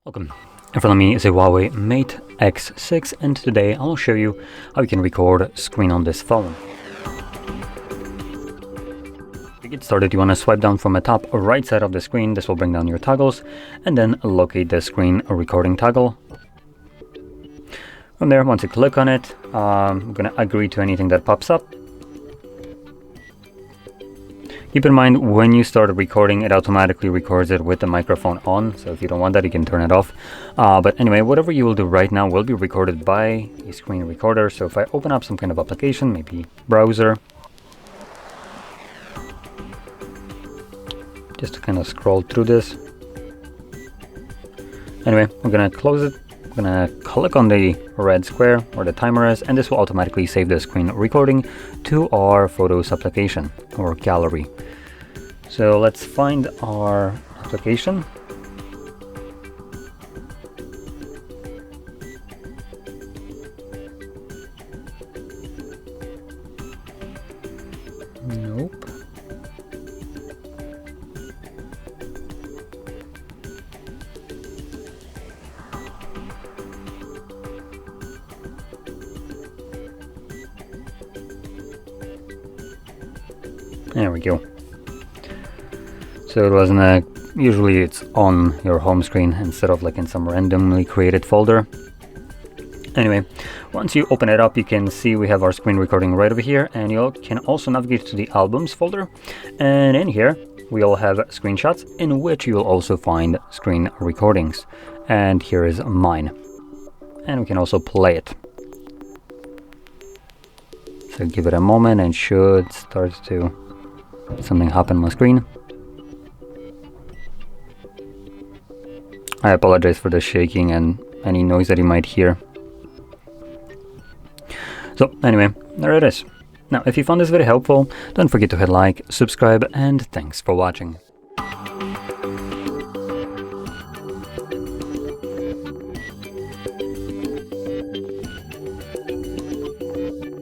Welcome. In front of me is a HUAWEI Mate X6 and today I'll show you how you can record screen on this phone. To get started, you want to swipe down from the top right side of the screen. This will bring down your toggles and then locate the screen recording toggle. From there, once you click on it, I'm going to agree to anything that pops up. Keep in mind, when you start recording, it automatically records it with the microphone on. So if you don't want that, you can turn it off. But anyway, whatever you will do right now will be recorded by a screen recorder. So if I open up some kind of application, maybe browser, just to kind of scroll through this. Anyway, we're going to close it. I'm going to click on the red square where the timer is, and this will automatically save the screen recording to our Photos application or gallery. So let's find our application. Nope. There we go. So it wasn't usually it's on your home screen instead of like in some randomly created folder. Anyway, once you open it up, you can see we have our screen recording right over here, and you can also navigate to the albums folder. And in here, we all have screenshots in which you will also find screen recordings. And here is mine. And we can also play it. So give it a moment and should start to something happen on my screen. I apologize for the shaking and any noise that you might hear. So anyway, there it is. Now, if you found this video helpful, don't forget to hit like, subscribe, and thanks for watching.